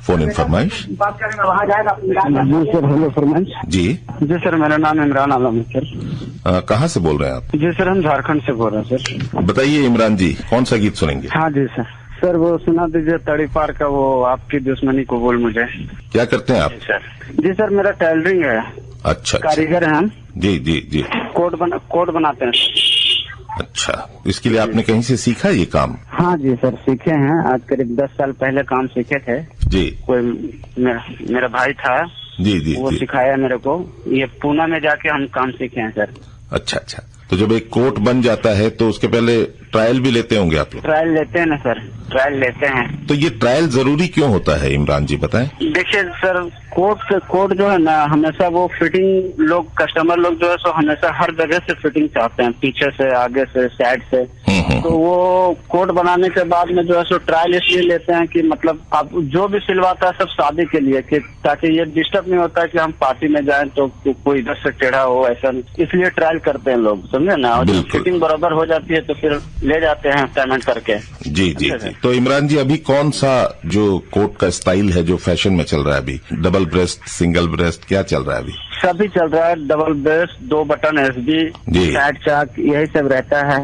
Phone in फरमाइश। जी sir, hello फरमाइश। जी sir, मेरा नाम इमरान आलम है सर। कहाँ से बोल रहे हैं आप? जी सर, हम झारखंड से बोल रहे हैं सर। बताइए इमरान जी, कौन सा गीत सुनेंगे? हाँ जी सर। सर वो सुना दीजिए तड़ी पार का, वो आपकी दुश्मनी को बोल मुझे। क्या करते हैं आप? जी सर, मेरा टेलरिंग है। अच्छा, कारीगर हैं हम। जी जी जी। कोट बनाते हैं। अच्छा, इसके लिए आपने कहीं से सीखा ये काम? हाँ जी सर, सीखे हैं। आज करीब 10 साल पहले काम सीखे थे। जी। कोई मेरा भाई था, जी जी, वो सिखाया मेरे को। ये पूना में जाके हम काम सीखे हैं सर। अच्छा अच्छा। तो जब एक कोट बन जाता है तो उसके पहले ट्रायल भी लेते होंगे आप लोग? ट्रायल लेते हैं ना सर, ट्रायल लेते हैं। तो ये ट्रायल जरूरी क्यों होता है इमरान जी, बताएं। देखिए सर, कोट जो है ना, हमेशा वो फिटिंग लोग, कस्टमर लोग जो है सो हमेशा हर जगह से फिटिंग चाहते हैं, पीछे से, आगे से, साइड से। तो वो कोट बनाने के बाद में जो है सो ट्रायल इसलिए लेते हैं कि मतलब आप जो भी सिलवाता है सब शादी के लिए, कि ताकि ये डिस्टर्ब नहीं होता है कि हम पार्टी में जाएं तो कोई इधर से टेढ़ा हो, ऐसा। इसलिए ट्रायल करते हैं लोग, समझे ना। और जब फिटिंग बराबर हो जाती है तो फिर ले जाते हैं पेमेंट करके। जी जी जी। तो इमरान जी, अभी कौन सा जो कोट का स्टाइल है जो फैशन में चल रहा है अभी? डबल ब्रेस्ट, सिंगल ब्रेस्ट, क्या चल रहा है अभी? सभी चल रहा है। Double breast, 2 button SB, side चाक, यही सब रहता है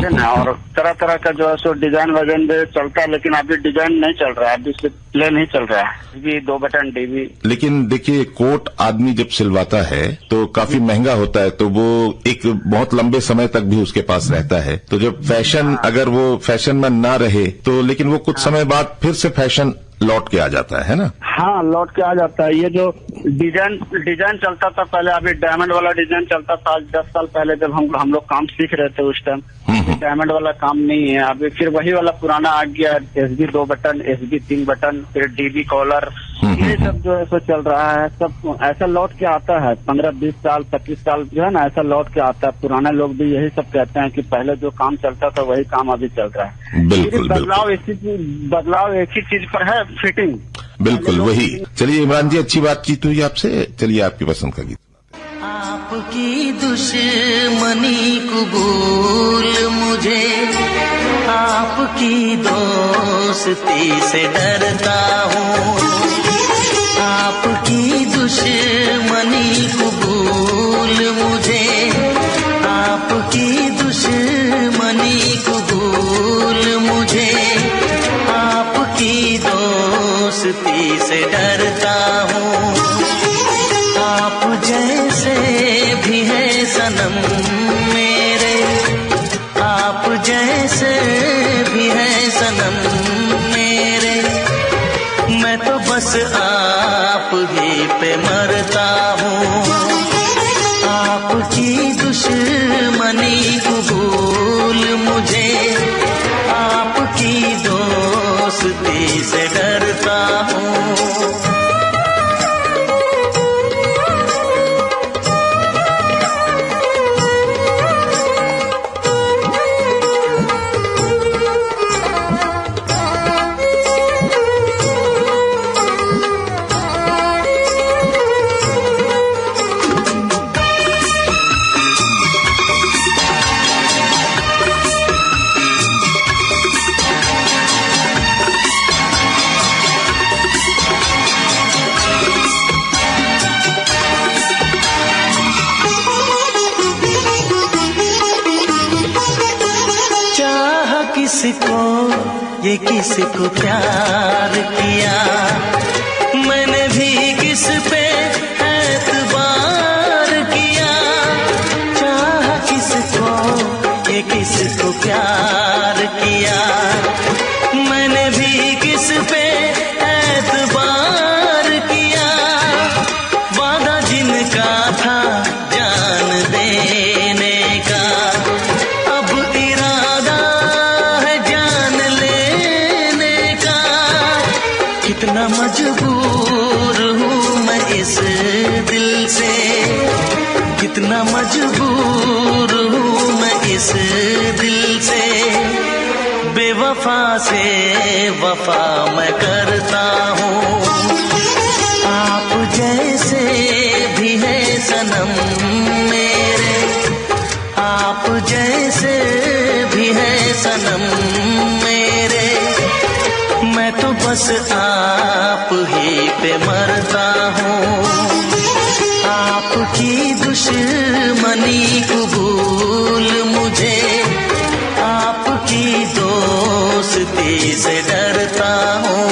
ना। और तरह तरह का जो है सो डिजाइन वजन भी चलता है, लेकिन अभी डिजाइन नहीं चल रहा है, अभी सिर्फ प्लेन ही चल रहा है। भी 2 बटन डीबी। लेकिन देखिए, कोट आदमी जब सिलवाता है तो काफी महंगा होता है, तो वो एक बहुत लंबे समय तक भी उसके पास रहता है। तो जब फैशन, अगर वो फैशन में ना रहे तो, लेकिन वो कुछ समय बाद फिर से फैशन लौट के आ जाता है ना? हाँ, लौट के आ जाता है। ये जो डिजाइन चलता था पहले, अभी डायमंड वाला डिजाइन चलता था। 10 साल पहले जब हम लोग काम सीख रहे थे उस टाइम डायमंड वाला काम नहीं है। अभी फिर वही वाला पुराना आ गया, एसबी 2 बटन, एसबी 3 बटन, फिर डीबी कॉलर, ये सब जो है सो चल रहा है। सब ऐसा लौट के आता है। 15-20 साल, 25 साल जो है ना, ऐसा लौट के आता है। पुराने लोग भी यही सब कहते हैं कि पहले जो काम चलता था वही काम अभी चल रहा है। बिल्कुल, बदलाव एक ही चीज पर है, फिटिंग। बिल्कुल वही। चलिए इमरान जी, अच्छी बातचीत हुई आपसे। चलिए आपकी पसंद का गीत। आपकी दुश्मनी कबूल मुझे, आपकी दोस्ती से डरता हूँ। आपकी दुश्मनी कबूल मुझे, आपकी दुश्मनी कबूल मुझे, आपकी दोस्ती से डरता हूँ। आप जैसे भी है सनम मेरे, आप जैसे भी है सनम मेरे, मैं तो बस आप ही पे मरता हूँ। आपकी दुश्मनी कबूल मुझे, आपकी दोस्ती से डरता हूँ। किसको, ये किसको प्यार किया, मैंने भी किस पे एतबार किया। चाह किसको, ये किसको प्यार किया, मैंने भी किस पे एतबार किया। वादा जिनका था जान देने का, अब इरादा है जान लेने का। कितना मजबूर हूँ मैं इस दिल से, कितना मजबूर हूँ मैं इस दिल से। बेवफा से वफा मैं करता हूँ। आप जैसे भी है सनम मेरे, आप जैसे भी है सनम मेरे, मैं तो बस आप आप ही पे मरता हूँ। आपकी दुश्मनी कबूल मुझे, आपकी दोस्ती से डरता हूँ।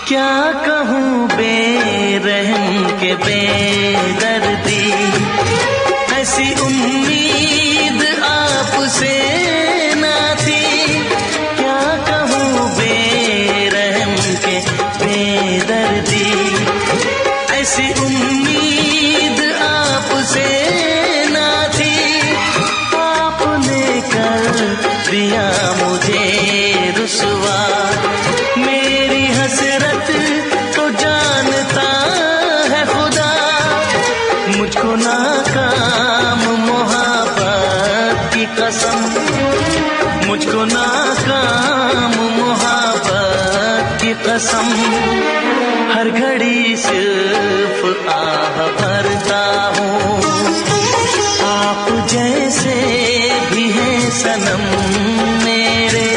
क्या कहूँ बेरहम के बेदर्दी, ऐसी उम्मीद आपसे ना थी। क्या कहूँ बेरहम के बेदर्दी, ऐसी उम्मीद आपसे ना थी। आपने कर दिया मुझे रुसवा, मेरी हसरत तो जानता है खुदा। मुझको नाकाम मोहब्बत की कसम, मुझको नाकाम मोहब्बत की कसम। हर घड़ी सिर्फ आह भरता हूँ। आप जैसे भी हैं सनम मेरे,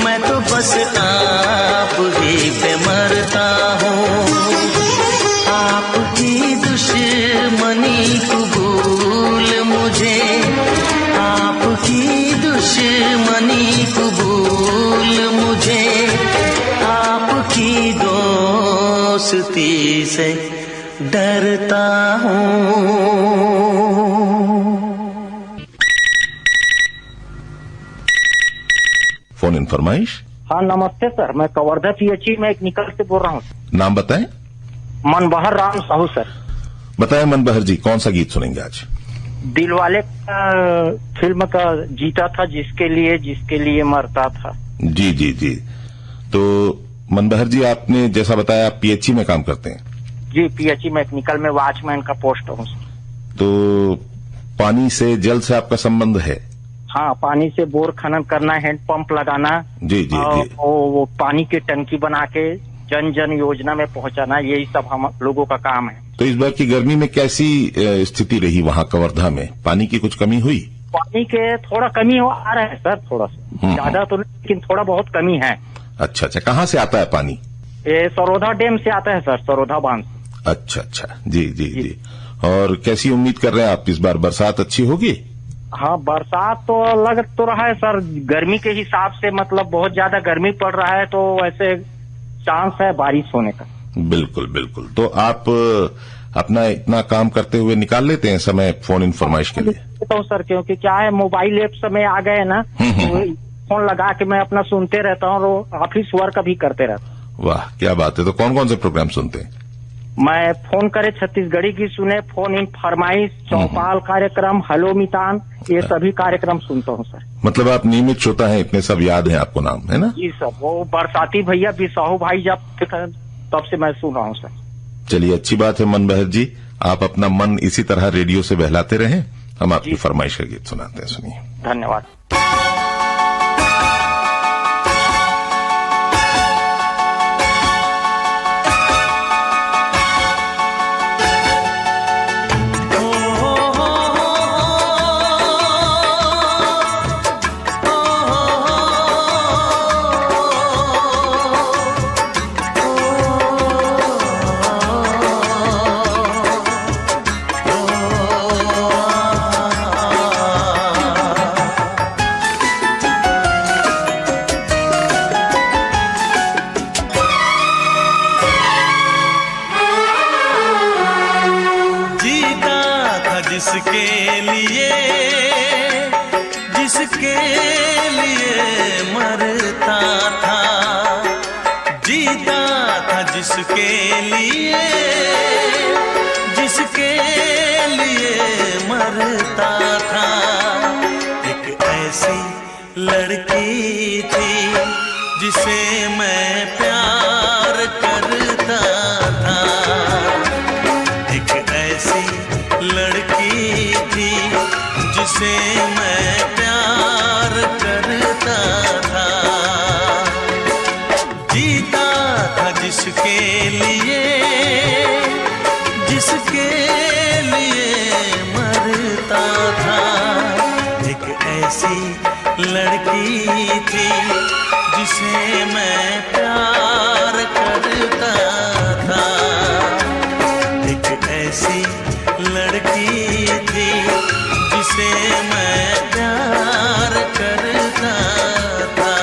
मैं तो बस आप ही पे मरता हूँ। आपकी दुश्मनी कबूल मुझे, आपकी दुश्मनी कबूल मुझे, आपकी दोस्ती से डरता हूँ। फोन इन फरमाइश। हाँ नमस्ते सर, मैं कवर्धा पीएचई में एक निकल से बोल रहा हूँ। नाम बताएं। मनबहर राम साहू सर। बताएं मनबहर जी, कौन सा गीत सुनेंगे आज? दिलवाले का फिल्म का जीता था जिसके लिए मरता था। जी जी जी। तो मनबहर जी, आपने जैसा बताया आप पीएचई में काम करते हैं। जी, पीएचई मैकेनिकल में वॉचमैन का पोस्ट हूँ। तो पानी से, जल से आपका संबंध है? हाँ, पानी से बोर खनन करना, हैंडपंप लगाना। जी जी और जी। वो पानी की टंकी बना के जन जन योजना में पहुंचाना, यही सब हम लोगों का काम है। तो इस बार की गर्मी में कैसी स्थिति रही वहाँ कवर्धा में? पानी की कुछ कमी हुई? पानी के थोड़ा कमी आ रहा है सर, थोड़ा सा, ज्यादा तो नहीं, लेकिन थोड़ा बहुत कमी है। अच्छा अच्छा, कहाँ से आता है पानी? ये सरोधा डैम से आता है सर, सरोधा बांध। अच्छा अच्छा, जी जी जी। और कैसी उम्मीद कर रहे हैं आप, इस बार बरसात अच्छी होगी? हाँ, बरसात तो लग तो रहा है सर, गर्मी के हिसाब से, मतलब बहुत ज्यादा गर्मी पड़ रहा है, तो वैसे चांस है बारिश होने का। बिल्कुल बिल्कुल। तो आप अपना इतना काम करते हुए निकाल लेते हैं समय फोन इन फरमाइश के लिए? तो सर, क्योंकि क्या है, मोबाइल ऐप समय आ गए ना, तो फोन लगा के मैं अपना सुनते रहता हूँ और ऑफिस वर्क भी करते रहता हूँ। वाह क्या बात है। तो कौन कौन से प्रोग्राम सुनते हैं? मैं फोन करे छत्तीसगढ़ी की सुने, फोन इन फरमाइश, चौपाल कार्यक्रम, हेलो मितान, ये सभी कार्यक्रम सुनता हूँ सर। मतलब आप नियमित श्रोता हैं, इतने सब याद है आपको नाम, है ना? जी सर, वो बरसाती भैया बिसाहू भाई जब तब से मैं सुन रहा हूँ सर। चलिए अच्छी बात है मनबहर जी, आप अपना मन इसी तरह रेडियो से बहलाते रहें। हम आपकी फरमाइश का गीत सुनाते हैं, सुनिए। धन्यवाद। जिसके लिए मरता था, जीता था जिसके लिए मरता था। एक ऐसी लड़की थी जिसे मैं प्यार करता था। एक ऐसी लड़की थी जिसे मैं प्यार करता था। जीता था जिसके लिए मरता था। एक ऐसी लड़की थी जिसे मैं प्यार करता था। एक ऐसी लड़की थी जिसे मैं प्यार करता था।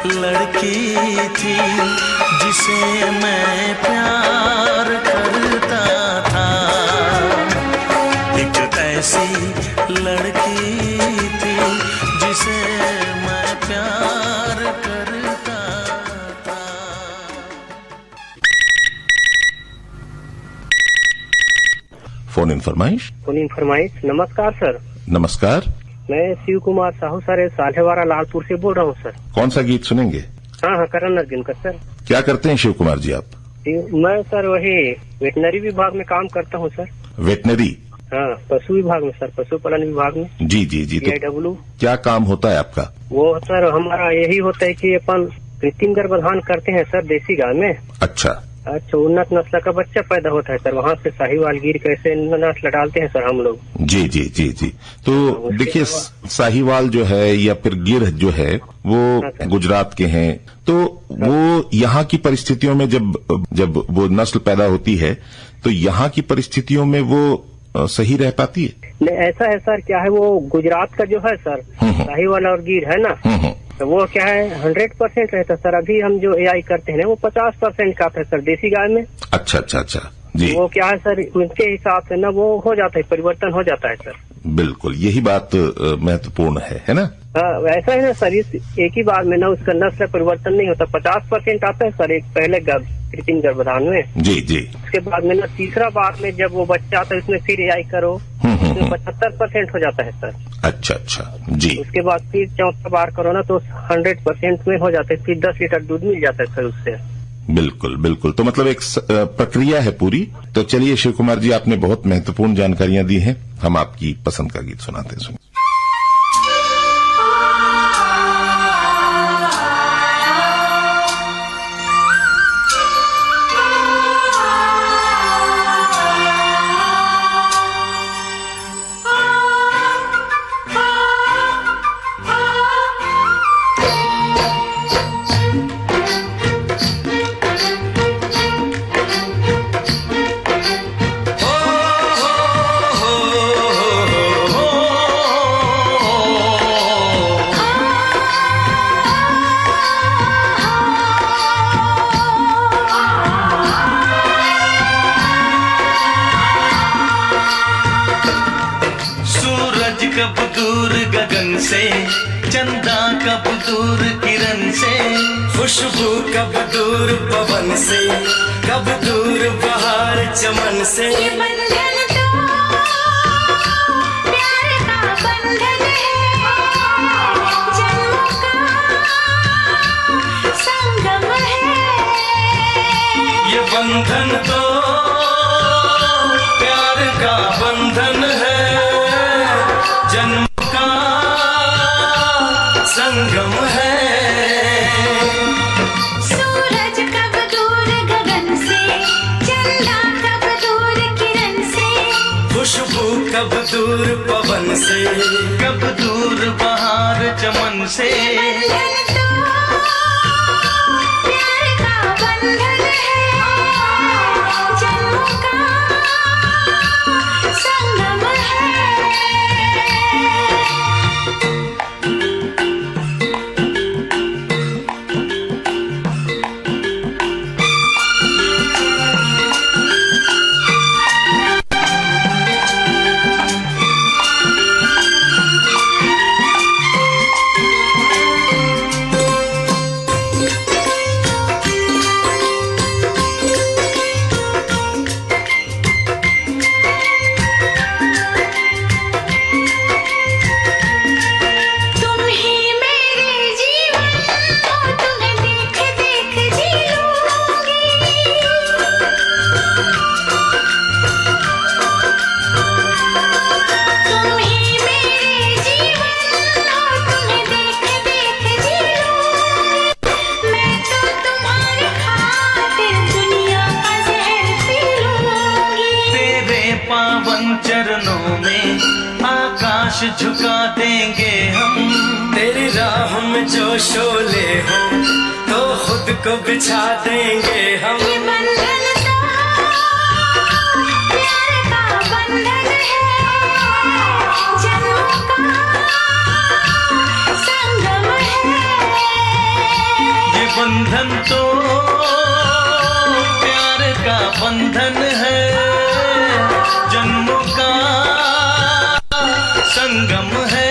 लड़की थी जिसे मैं प्यार करता था। एक ऐसी लड़की थी जिसे मैं प्यार करता था। फोन इन फरमाइश। नमस्कार सर। नमस्कार। मैं शिव कुमार साहू सर सालेवाड़ा लालपुर से बोल रहा हूँ सर। कौन सा गीत सुनेंगे? हाँ, करण अर्जुन का सर। क्या करते हैं शिव कुमार जी आप? मैं सर वही वेटनरी विभाग में काम करता हूँ सर। वेटनरी? हाँ, पशु विभाग में सर, पशुपालन विभाग में। जी जी जी। PIW। क्या काम होता है आपका? वो सर हमारा यही होता है कि अपन कृत्रिम गर्भाधान करते हैं सर देसी गाय में। अच्छा उन्नत नस्ल का बच्चा पैदा होता है सर, वहाँ से साहिवाल गिर कैसे नस्ल डालते हैं सर हम लोग। जी जी जी जी। तो देखिए साहिवाल जो है या फिर गिर जो है वो गुजरात के हैं, तो वो यहाँ की परिस्थितियों में जब वो नस्ल पैदा होती है तो यहाँ की परिस्थितियों में वो सही रह पाती है? नहीं, ऐसा है सर, क्या है वो गुजरात का जो है सर साहिवाल और गिर है ना, तो वो क्या है 100% रहता है सर। अभी हम जो AI करते हैं वो 50% का है सर देसी गाय में। अच्छा अच्छा अच्छा जी। वो क्या है सर उनके हिसाब से ना वो हो जाता है, परिवर्तन हो जाता है सर। बिल्कुल, यही बात महत्वपूर्ण है ना? ऐसा है ना सर, इस एक ही बार में ना उसका नस्ल परिवर्तन नहीं होता। 50% आता है सर एक पहले कृत्रिम गर्भाधान में। जी जी। उसके बाद में ना तीसरा बार में जब वो बच्चा आता है उसमें फिर AI करो तो 75% हो जाता है सर। अच्छा अच्छा जी। उसके बाद फिर चौथा बार करो ना तो 100% में हो जाता है, फिर 10 लीटर दूध मिल जाता है सर उससे। बिल्कुल बिल्कुल। तो मतलब एक प्रक्रिया है पूरी। तो चलिए शिव कुमार जी, आपने बहुत महत्वपूर्ण जानकारियां दी हैं, हम आपकी पसंद का गीत सुनाते हैं। कब दूर गगन से, चंदा कब दूर किरण से, खुशबू कब दूर पवन से, कब दूर बहार चमन से। बंधन तो प्यार का बंधन है, जन्म का संगम है। सूरज कब दूर गगन से, चंदा कब दूर किरण से, खुशबू कब दूर पवन से, कब दूर बहार चमन से। बंधन तो प्यार का बंधन है, जन्मों का संगम है। तुम ही मेरे जीवन को, तुम्हें देख देख जी लूंगी। तुम ही मेरे जीवन को, तुम्हें देख देख जी लूंगी। मैं तो तुम्हारे खातिर दुनिया का जहर पी लूंगी। तेरे पावन चरणों में आकाश झुका देंगे हम। तेरी राह में जो शोले हो तो खुद को बिछा देंगे हम। ये बंधन तो प्यार का बंधन है, जन्मों का संगम है। ये बंधन तो प्यार का बंधन है, जन्मों का संगम है।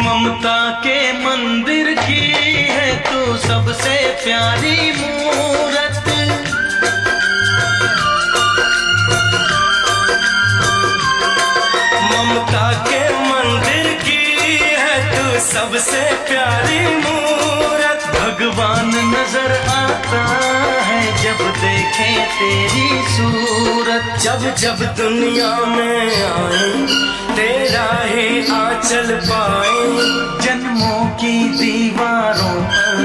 ममता के मंदिर की है तू सबसे प्यारी मूरत। ममता के मंदिर की है तू सबसे प्यारी मूरत। भगवान नजर आता है जब देखे तेरी सूरत। जब जब दुनिया में आए तेरा ही आंचल पाए। जन्मों की दीवारों पर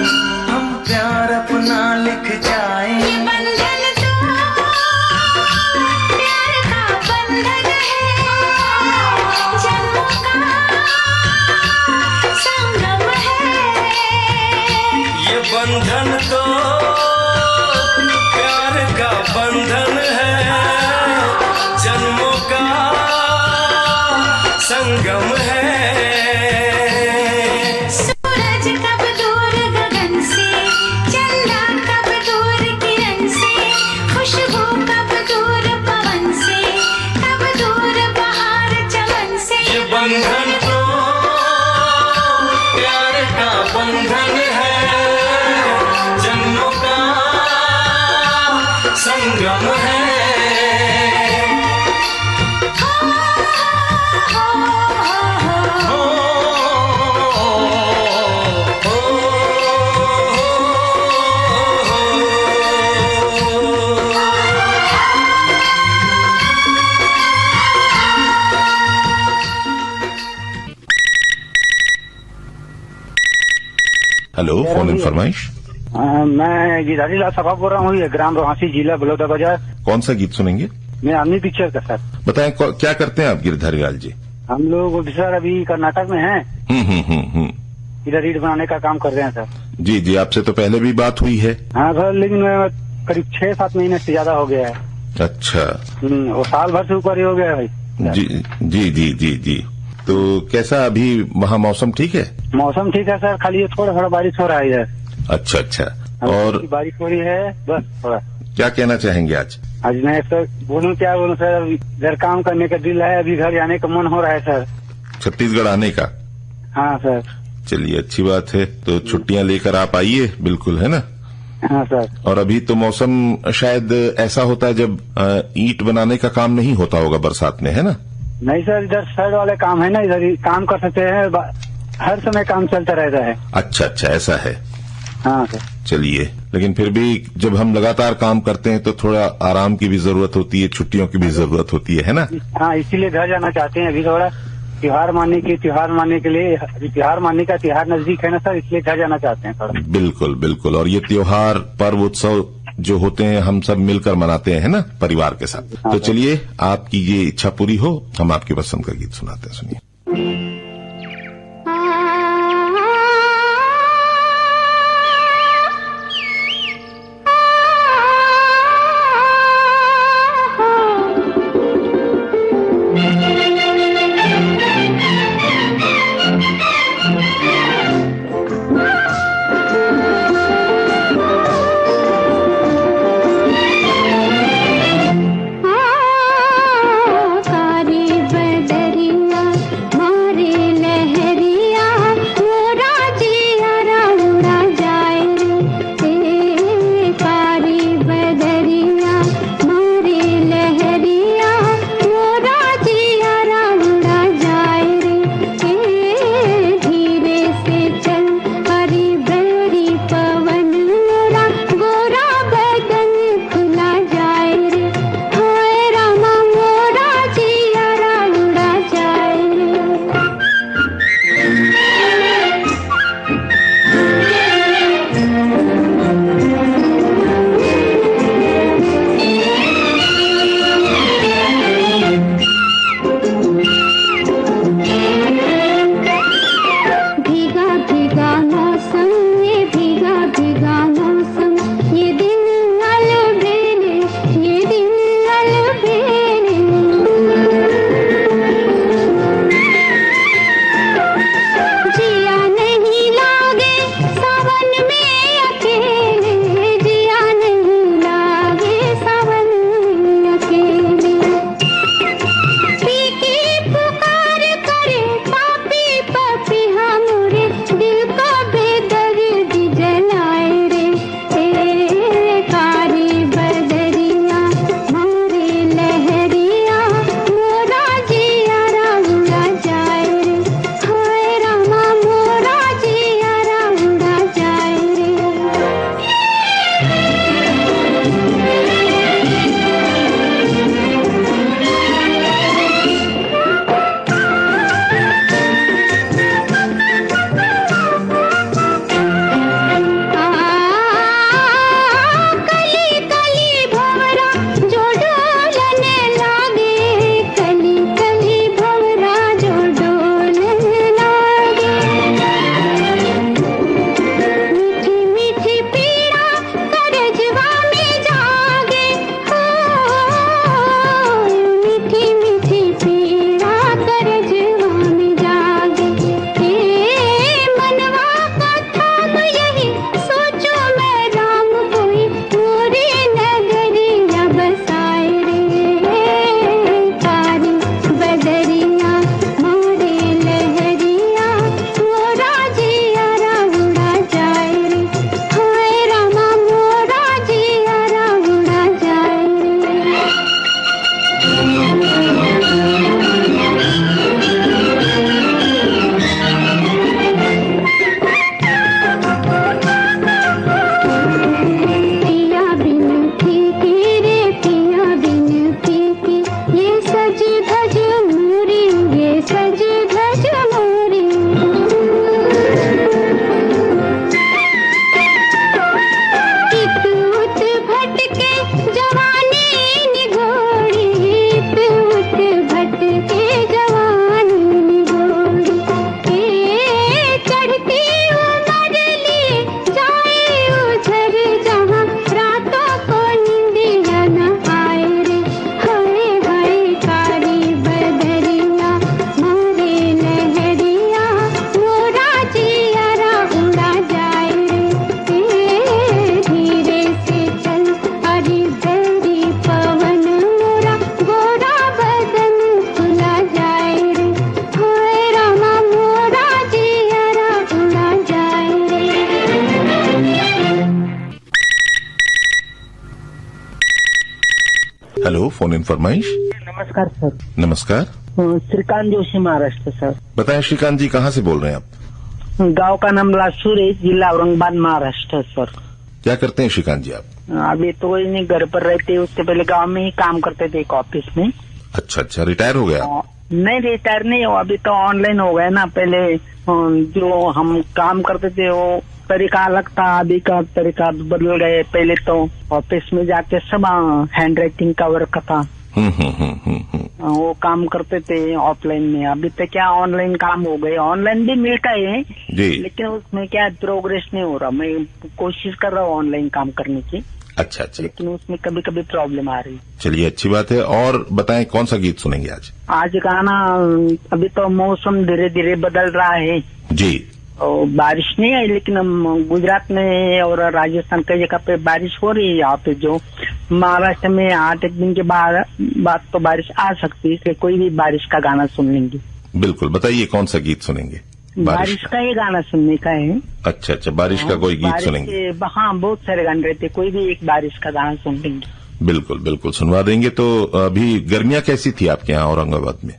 हम प्यार अपना लिख जाएं। ये बंधन तो प्यार का बंधन है, जन्मों का संगम है। ये बंधन तो प्यार का बंधन है, जन्मों का संगम है। सूरज कब दूर गगन से, चंदा कब दूर किरण से, खुशबू कब दूर पवन से, कब दूर बहार चमन से। ये बंधन तो प्यार का बंधन है, जन्मों का संगम है। हेलो, फोन इन फरमाइश। मैं गिरधारी लाल सभा बोल रहा हूँ, ये ग्राम रोहासी, जिला बलौदाबाजार। कौन सा गीत सुनेंगे? मैं आदमी पिक्चर का सर। बताएं क्या करते हैं आप गिरधारी लाल जी? हम लोग सर अभी कर्नाटक में हैं, इधर रीड बनाने का काम कर रहे हैं सर। जी जी, आपसे तो पहले भी बात हुई है। हाँ सर, लेकिन करीब 6-7 महीने से ज्यादा हो गया है। अच्छा। वो साल भर से ऊपर ही हो गया है भाई। जी जी जी जी जी। तो कैसा अभी वहाँ मौसम ठीक है? मौसम ठीक है सर, खाली थोड़ा थोड़ा बारिश हो रहा है इधर। अच्छा अच्छा। और बारिश हो रही है बस थोड़ा। क्या कहना चाहेंगे आज? आज मैं सर बोलूँ क्या बोलूँ सर, घर काम करने का दिल है, अभी घर जाने का मन हो रहा है सर। छत्तीसगढ़ आने का? हाँ सर। चलिए अच्छी बात है, तो छुट्टियां लेकर आप आइए, बिल्कुल, है ना? हाँ सर। और अभी तो मौसम शायद ऐसा होता है जब ईंट बनाने का काम नहीं होता होगा बरसात में, है ना? नहीं सर, इधर साइड वाले काम है ना, इधर ही काम कर सकते हैं, हर समय काम चलता रहता है। अच्छा अच्छा, ऐसा है। हाँ सर। चलिए, लेकिन फिर भी जब हम लगातार काम करते हैं तो थोड़ा आराम की भी जरूरत होती है, छुट्टियों की भी जरूरत होती है ना? हाँ, इसीलिए घर जाना चाहते हैं अभी थोड़ा, त्योहार मानने के लिए, त्योहार मानने का त्योहार नजदीक है ना सर, इसलिए घर जाना चाहते हैं थोड़ा। बिल्कुल बिल्कुल, और ये त्योहार पर्व उत्सव जो होते हैं हम सब मिलकर मनाते हैं ना, परिवार के साथ। तो चलिए, आपकी ये इच्छा पूरी हो, हम आपकी पसंद का गीत सुनाते हैं, सुनिए। सारी बदरिया हेलो, फोन इन फरमाइश। नमस्कार सर। नमस्कार। श्रीकांत जोशी, महाराष्ट्र सर। बताएं श्रीकांत जी, कहाँ से बोल रहे हैं आप? गांव का नाम लासूर है, जिला औरंगाबाद, महाराष्ट्र सर। क्या करते हैं श्रीकांत जी आप? अभी तो कोई नहीं, घर पर रहते। उससे पहले गांव में ही काम करते थे, एक ऑफिस में। अच्छा अच्छा, रिटायर हो गया? नहीं, रिटायर नहीं हो, अभी तो ऑनलाइन हो गया ना। पहले जो हम काम करते थे वो तरीका अलग था, अभी का तरीका बदल गए। पहले तो ऑफिस में जाके सब हैंड राइटिंग का वर्क था, वो काम करते थे ऑफलाइन में। अभी तो क्या ऑनलाइन काम हो गए। ऑनलाइन भी मिलता है जी, लेकिन उसमें क्या प्रोग्रेस नहीं हो रहा। मैं कोशिश कर रहा हूँ ऑनलाइन काम करने की। अच्छा अच्छा, लेकिन उसमें कभी कभी प्रॉब्लम आ रही। चलिए अच्छी बात है। और बताएं कौन सा गीत सुनेंगे आज? आज गाना, अभी तो मौसम धीरे धीरे बदल रहा है जी, और बारिश नहीं आई, लेकिन हम गुजरात में और राजस्थान कई जगह पे बारिश हो रही है। यहाँ पे जो महाराष्ट्र में 8 दिन के बाद तो बारिश आ सकती है, इसलिए कोई भी बारिश का गाना सुन लेंगे। बिल्कुल, बताइए कौन सा गीत सुनेंगे? बारिश का ही गाना सुनने का है। अच्छा अच्छा, बारिश का कोई गीत बारिश सुनेंगे? के, हाँ, बहुत सारे गाने रहते, कोई भी एक बारिश का गाना सुन लेंगे। बिल्कुल बिल्कुल, सुनवा देंगे। तो अभी गर्मियाँ कैसी थी आपके यहाँ औरंगाबाद में?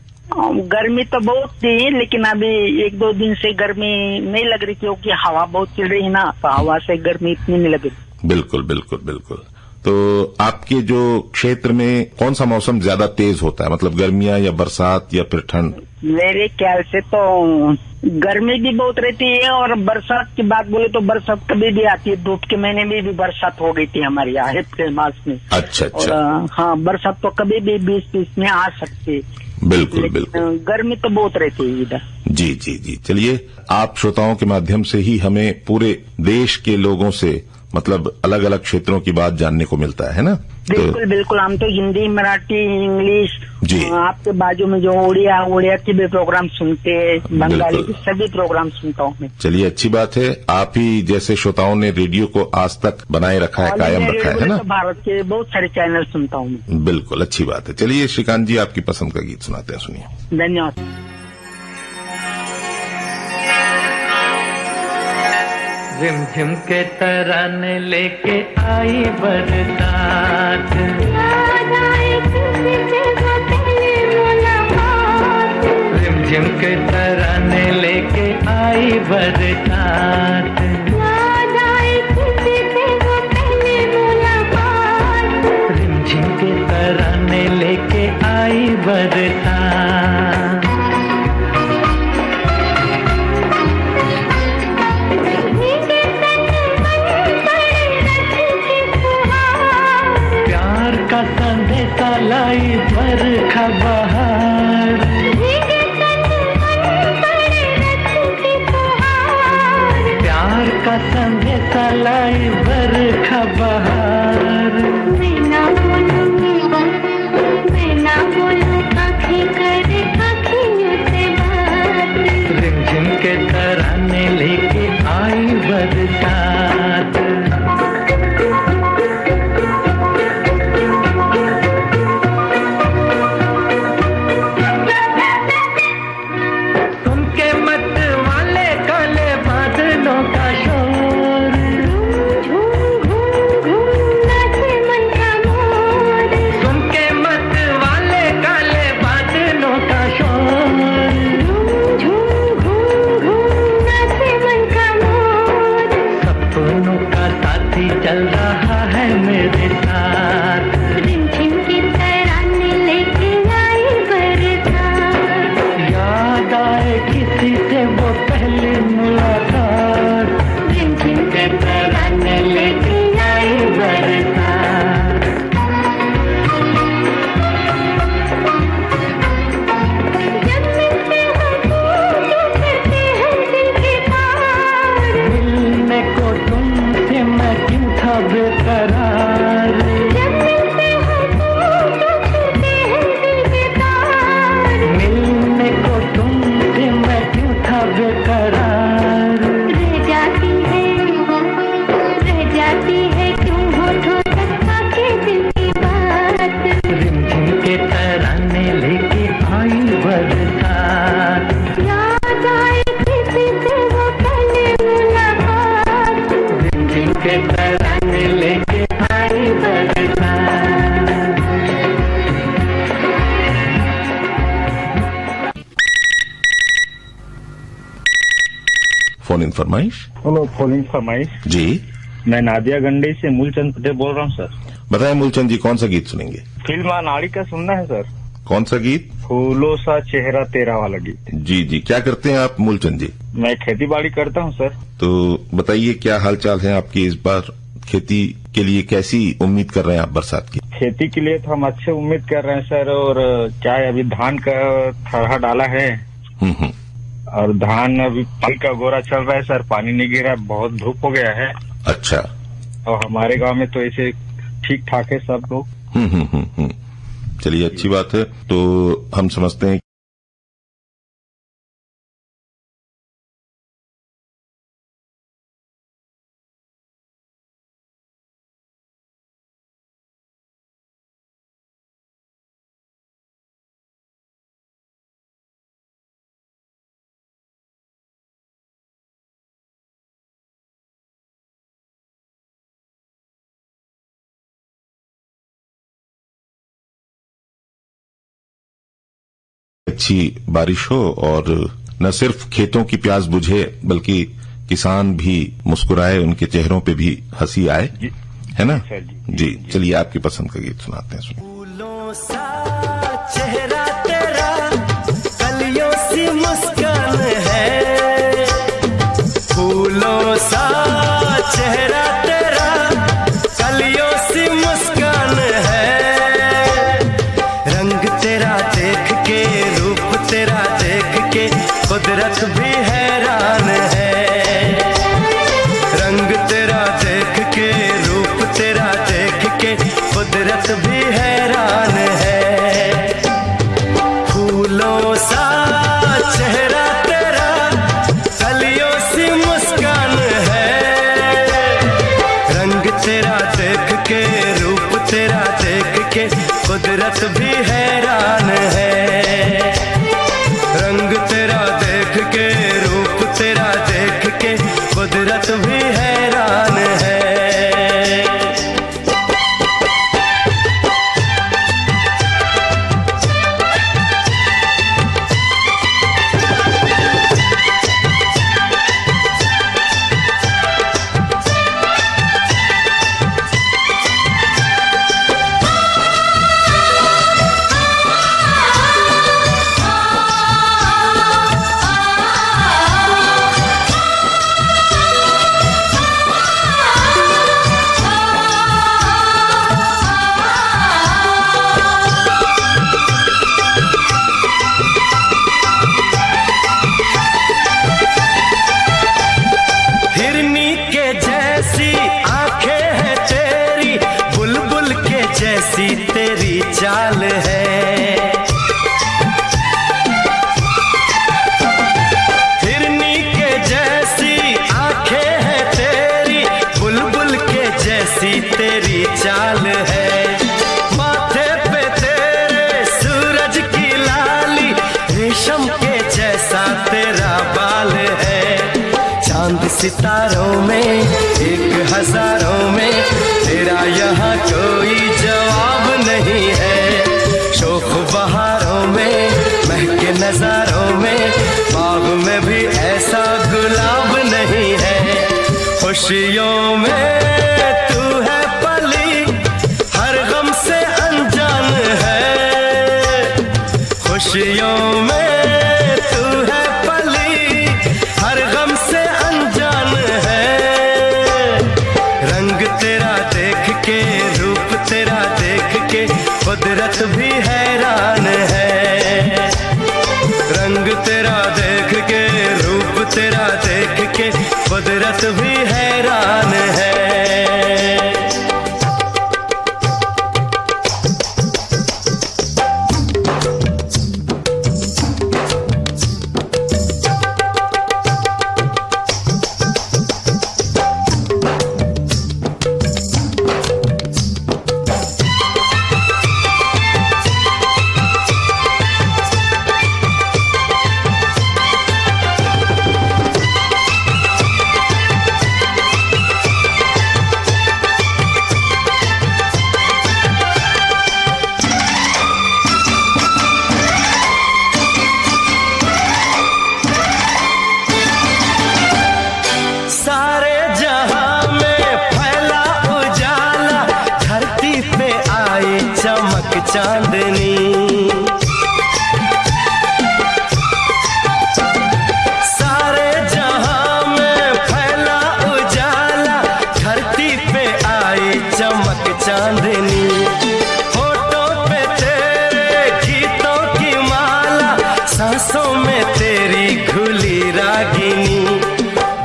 गर्मी तो बहुत थी, लेकिन अभी 1-2 दिन से गर्मी नहीं लग रही, क्योंकि हवा बहुत चल रही है ना, तो हवा से गर्मी इतनी नहीं लग रही। बिल्कुल बिल्कुल बिल्कुल। तो आपके जो क्षेत्र में कौन सा मौसम ज्यादा तेज होता है, मतलब गर्मियाँ या बरसात या फिर ठंड? मेरे ख्याल से तो गर्मी भी बहुत रहती है, और बरसात की बात बोले तो बरसात कभी भी आती है। धूप के महीने में भी बरसात हो गई थी हमारे यहाँ अप्रैल मास में। अच्छा अच्छा, और हाँ, बरसात तो कभी भी 20-30 में आ सकती है। बिल्कुल बिल्कुल। गर्मी तो बहुत रहती है इधर। जी जी जी, चलिए आप श्रोताओं के माध्यम से ही हमें पूरे देश के लोगों से, मतलब अलग अलग क्षेत्रों की बात जानने को मिलता है ना? बिल्कुल बिल्कुल, हम तो हिंदी, मराठी, इंग्लिश जी, आपके बाजू में जो उड़िया के भी प्रोग्राम सुनते हैं, बंगाली के सभी प्रोग्राम सुनता हूँ मैं। चलिए अच्छी बात है। आप ही जैसे श्रोताओं ने रेडियो को आज तक बनाए रखा है, कायम रखा है ना? तो भारत के बहुत सारे चैनल सुनता हूँ मैं। बिल्कुल, अच्छी बात है। चलिए श्रीकांत जी, आपकी पसंद का गीत सुनाते हैं, सुनिए। धन्यवाद। रिमझिम के तराने लेके आई बरसात, रिमझिम के तराने लेके आई बरसात, रिमझिम के तराने लेके आई बरसात। का संदेशा लाई बरखा बहार, प्यार का संदेशा लाई बरखा बहार। मैं ना बोलूं आँखें करे आँखियों से बात, रिमझिम के तराने लेके आई बरसात। फरमाइश। हेलो, कॉलिंग फरमाइश। जी, मैं नादिया गंडी से मूलचंद पटेल बोल रहा हूँ सर। बताएं मूलचंद जी, कौन सा गीत सुनेंगे? फिल्म अनाड़ी का सुनना है सर। कौन सा गीत? फूलों सा चेहरा तेरा वाला गीत। जी जी, क्या करते हैं आप मूलचंद जी? मैं खेती बाड़ी करता हूँ सर। तो बताइए क्या हालचाल है आपकी? इस बार खेती के लिए कैसी उम्मीद कर रहे हैं आप बरसात की? खेती के लिए तो हम अच्छे उम्मीद कर रहे हैं सर। और क्या है, अभी धान का थरहा डाला है और धान अभी फल का गोरा चल रहा है सर। पानी नहीं गिरा, बहुत धूप हो गया है। अच्छा। और हमारे गांव में तो ऐसे ठीक ठाक है सब लोग। चलिए, अच्छी बात है। तो हम समझते हैं अच्छी बारिश हो और न सिर्फ खेतों की प्यास बुझे बल्कि किसान भी मुस्कुराए, उनके चेहरों पे भी हंसी आए, है ना? जी, चलिए आपकी पसंद का गीत सुनाते हैं। फूलों सा चेहरा तेरा, कलियों सी मुस्कान है। फूलों सा चेहरा तेरा, कलियों सी मुस्कान है। रंग तेरा देख के, रूप तेरा देख के, कुदरत भी हैरान है। रंग तेरा देख के, रूप तेरा देख के, कुदरत भी हैरान है। फूलों सा चेहरा तेरा, कलियों सी मुस्कान है। रंग तेरा देख के, रूप तेरा देख के, कुदरत भी हैरान है। रंग तेरा देख के, रूप तेरा देख के, कुदरत भी हैरान है। हिरनी के जैसी आंखें हैं तेरी, बुलबुल के जैसी तेरी चाल है। हिरनी के जैसी आंखें हैं तेरी, बुलबुल के जैसी तेरी चाल है। माथे पे तेरे सूरज की लाली, रेशम के जैसा तेरा बाल है। चांद सितारों में, एक हजारों में, तेरा यहाँ कोई जवाब नहीं है। शोख बहारों में, महके नजारों में, बाग में भी ऐसा गुलाब नहीं है। खुशियों में तू है पली, हर गम से अनजान है। खुशियों में तू है पली, हर गम से अनजान है। रंग तेरा देख के, रूप तेरा देख के, कुदरत भी हैरान है। रंग तेरा देख के, रूप तेरा देख के, कुदरत भी हैरान है। चमक चांदनी। सारे जहां में फैला उजाला, धरती पे आई चमक चांदनी। होठों पे तेरे गीतों की माला, सांसों में तेरी घुली रागिनी।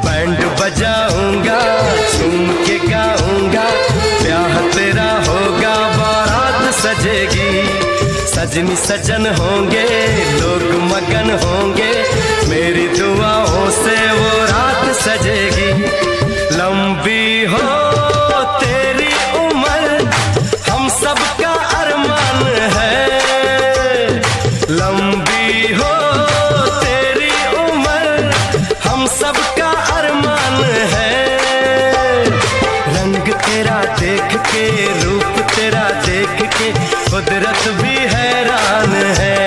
बैंड बजाऊंगा, झूम के गाऊंगा, ब्याह तेरा होगा, बारात सजेगी। सजनी सजन होंगे, लोग मगन होंगे, मेरी दुआओं से वो रात सजेगी। लंबी हो तेरी उम्र, हम सबका अरमान है। लंबी हो तेरी उम्र, हम सबका अरमान है। रंग तेरा देख के, रूप तेरा देख के, कुदरत भी हैरान है।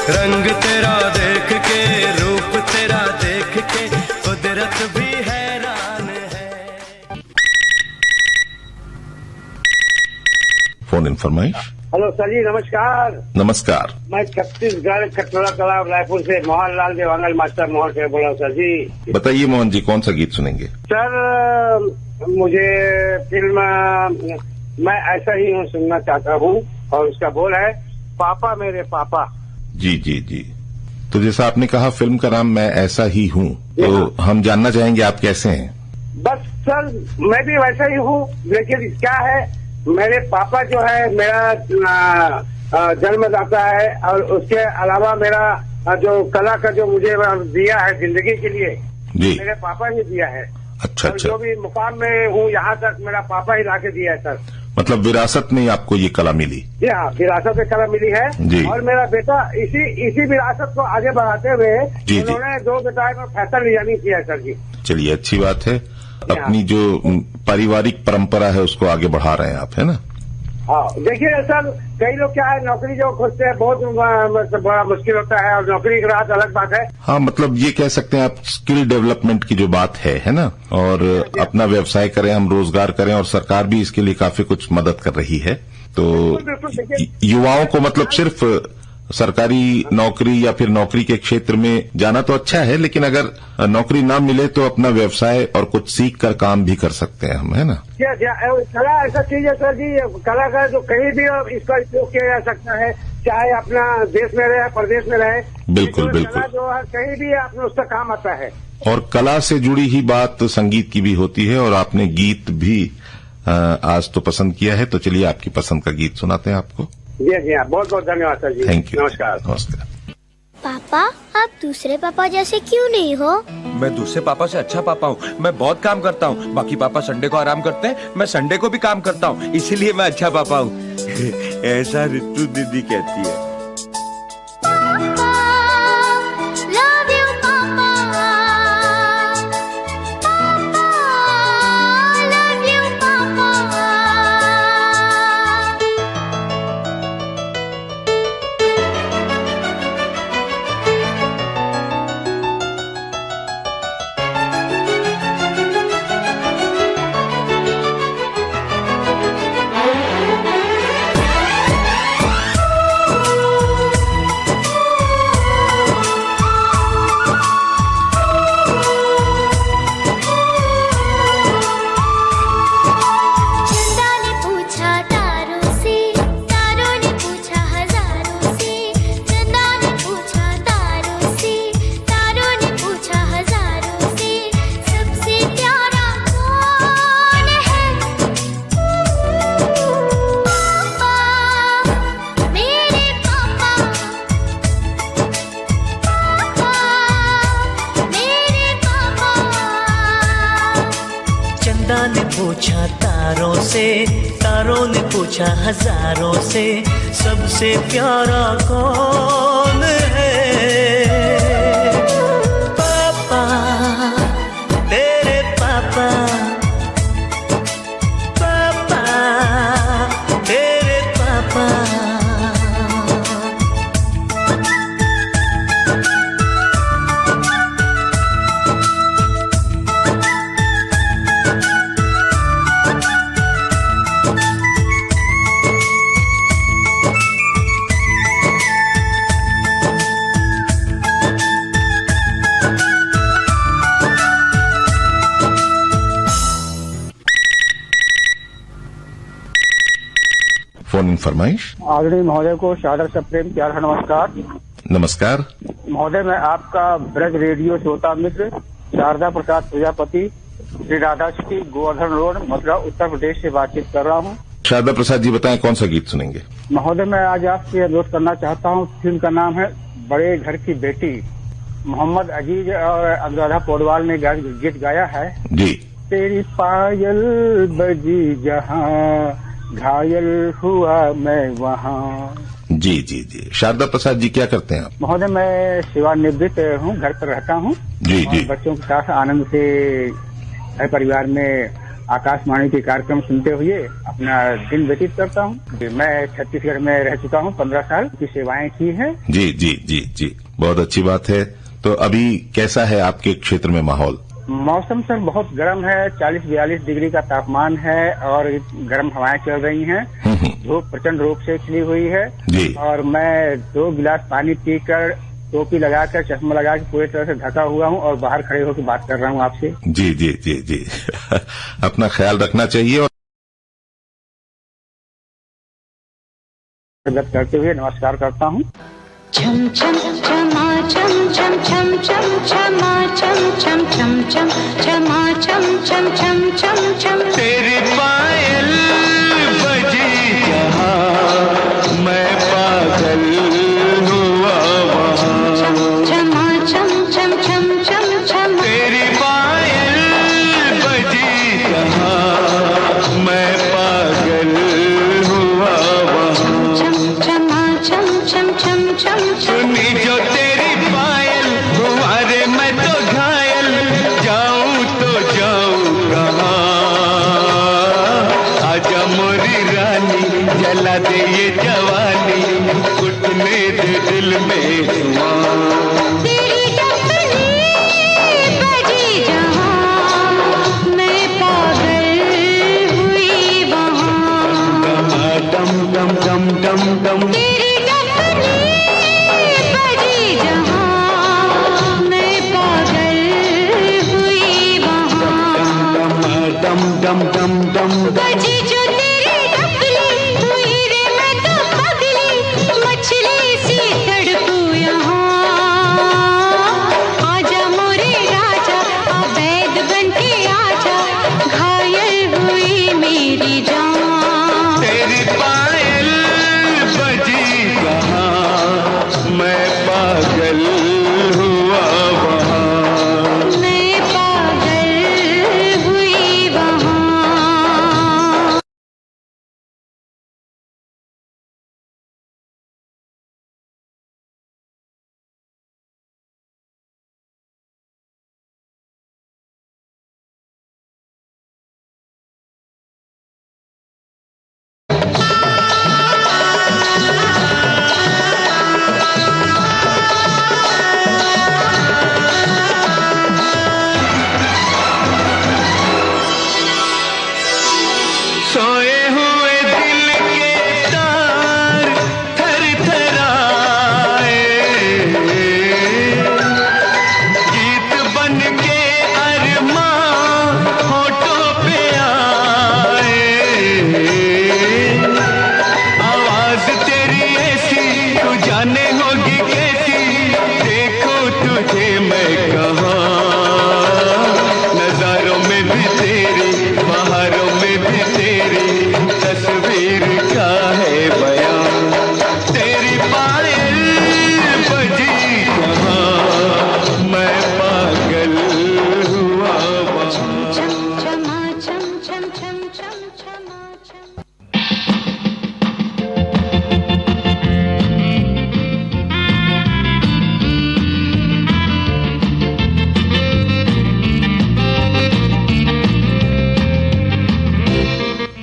रंग तेरा देख के, रूप तेरा देख के, कुदरत भी हैरान है। फोन इन फरमाइश। हेलो सर जी, नमस्कार। नमस्कार। मैं छत्तीसगढ़ कटोरा तालाब रायपुर से मोहन लाल देवांगल मास्टर मोहन से बोला हूँ सर जी। बताइए मोहन जी, कौन सा गीत सुनेंगे? सर मुझे फिल्म मैं ऐसा ही हूँ सुनना चाहता हूँ, और उसका बोल है पापा मेरे पापा। जी जी जी। तो जैसा आपने कहा फिल्म का नाम मैं ऐसा ही हूँ, तो हम जानना चाहेंगे आप कैसे हैं? बस सर मैं भी वैसा ही हूँ, लेकिन क्या है, मेरे पापा जो है मेरा जन्मदाता है, और उसके अलावा मेरा जो कला का जो मुझे दिया है जिंदगी के लिए, जी मेरे पापा ही दिया है। अच्छा और अच्छा। जो भी मुकाम में हूँ यहाँ तक मेरा पापा ही लाके दिया है सर। मतलब विरासत में आपको ये कला मिली? जी हाँ, विरासत में कला मिली है। जी। और मेरा बेटा इसी विरासत को आगे बढ़ाते हुए जी। उन्होंने 2 बेटाओं में फैसल नहीं किया है सर जी। चलिए अच्छी बात है, अपनी जो पारिवारिक परंपरा है उसको आगे बढ़ा रहे हैं आप, है ना? हाँ देखिए सर, कई लोग क्या है नौकरी जो खोजते हैं बहुत बड़ा मुश्किल होता है, और नौकरी की राहत अलग बात है। हाँ मतलब ये कह सकते हैं आप स्किल डेवलपमेंट की जो बात है ना, और अपना व्यवसाय करें, हम रोजगार करें, और सरकार भी इसके लिए काफी कुछ मदद कर रही है। तो बिल्कुल, देखिए युवाओं को मतलब सिर्फ सरकारी नौकरी या फिर नौकरी के क्षेत्र में जाना तो अच्छा है, लेकिन अगर नौकरी ना मिले तो अपना व्यवसाय और कुछ सीख कर काम भी कर सकते हैं हम, है ना? कला ऐसा चीज है सर जी, कला का जो कहीं भी इसका उपयोग किया जा सकता है, चाहे अपना देश में रहे प्रदेश में रहे। बिल्कुल बिल्कुल। कला जो है कहीं भी अपने उसका काम आता है। और कला से जुड़ी ही बात संगीत की भी होती है, और आपने गीत भी आज तो पसंद किया है, तो चलिए आपकी पसंद का गीत सुनाते हैं आपको। जी जी हाँ, बहुत बहुत धन्यवाद सर जी। Thank you. नमस्कार। नमस्कार। पापा आप दूसरे पापा जैसे क्यों नहीं हो? मैं दूसरे पापा से अच्छा पापा हूँ, मैं बहुत काम करता हूँ। बाकी पापा संडे को आराम करते हैं, मैं संडे को भी काम करता हूँ, इसीलिए मैं अच्छा पापा हूँ। ऐसा रितु दीदी कहती है। लव यू पापा, लव यू पापा। चंदा ने पूछा तारों से, तारों ने पूछा हजारों से। चंदा ने पूछा तारों से, तारों ने पूछा हजारों से, सबसे प्यारा कौन है? पापा मेरे पापा, पापा मेरे पापा। चंदा ने पूछा तारों से, तारों ने पूछा हजारों से, सबसे प्यारा कौन है? पापा तेरे पापा, पापा तेरे पापा। फोन इन फरमाइश। आदरणीय महोदय को सादर से प्रेम प्यार नमस्कार। नमस्कार महोदय, मैं आपका ब्रज रेडियो श्रोता मित्र शारदा प्रसाद प्रजापति, श्री राधा सिटी, गोवर्धन रोड, मथुरा, उत्तर प्रदेश से बातचीत कर रहा हूँ। शारदा प्रसाद जी, बताएं कौन सा गीत सुनेंगे? महोदय, मैं आज आपसे अनुरोध करना चाहता हूँ। फिल्म का नाम है बड़े घर की बेटी। मोहम्मद अजीज और अनुराधा पौडवाल ने गीत गाया है। जी। तेरी पायल बजी जहाँ, घायल हुआ मैं वहाँ। जी जी जी। शारदा प्रसाद जी, क्या करते हैं आप? महोदय, मैं सेवानिवृत्त हूँ, घर पर रहता हूँ। जी जी। बच्चों के साथ आनंद से हर परिवार में आकाशवाणी के कार्यक्रम सुनते हुए अपना दिन व्यतीत करता हूँ। मैं छत्तीसगढ़ में रह चुका हूँ, 15 साल की सेवाएं की हैं। जी जी जी जी, बहुत अच्छी बात है। तो अभी कैसा है आपके क्षेत्र में माहौल? मौसम सर बहुत गर्म है, 40-42 डिग्री का तापमान है और गर्म हवाएं चल रही हैं। धूप प्रचंड रूप से खिली हुई है जी। और मैं 2 गिलास पानी पीकर, टोपी लगाकर, चश्मा लगा के पूरी तरह से ढका हुआ हूँ और बाहर खड़े होकर बात कर रहा हूँ आपसे। जी जी जी जी। अपना ख्याल रखना चाहिए। और व्यक्त करते हुए नमस्कार करता हूँ। छम छम छमा छम छम छम छम छमा छम छम छम छम छमा छम छम छम छम छम। तेरी पायल बजी जहाँ, मैं पागल हुआ वहाँ। छमा छम छम छम छम छम। तेरी पायल बजी जहाँ, मैं पागल हुआ वहाँ। छमा छम छम छम छम। सुनी जो तेरी पायल हुआ रे मैं तो घायल, जाऊं तो जाऊं कहाँ। आजा मोरी रानी, जला दे ये जवानी, उठने दे दिल में धुआं। तेरी डफली बजी जहाँ, मैं पागल हुई वहाँ। डम डम डम डम डम। तेरी डफली बजी जहाँ, मैं पागल हुई वहाँ। डम डम डम डम। बजी जो तेरी डफली हुई रे मैं तो पगली, मछली सी तड़पू यहाँ। आजा मोरे राजा, अवैध बनके आजा, घायल हुई मेरी जान। तेरी पायल बजी जहाँ, मैं पागल हुआ वहाँ। मैं पागल हुई वहाँ। सोए हुए दिल के तार थरथराए, गीत बन के अरमां होठों पे आए। आवाज तेरी ऐसी, तू जाने होगी कैसी, देखो तुझे मैं कहाँ। नजारों में भी तेरी, बहारों में भी तेरी, तस्वीर का है बयान। तेरी पायल बजी जहाँ, मैं पागल हुआ वहाँ। छमा छम छम छम छम छमा छम।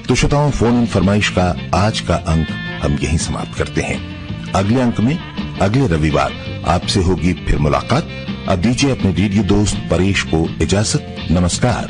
तो श्रोताओं, फोन इन फरमाइश का आज का अंक हम यहीं समाप्त करते हैं। अगले अंक में अगले रविवार आपसे होगी फिर मुलाकात। अब दीजिए अपने रेडियो दोस्त परेश को इजाजत। नमस्कार।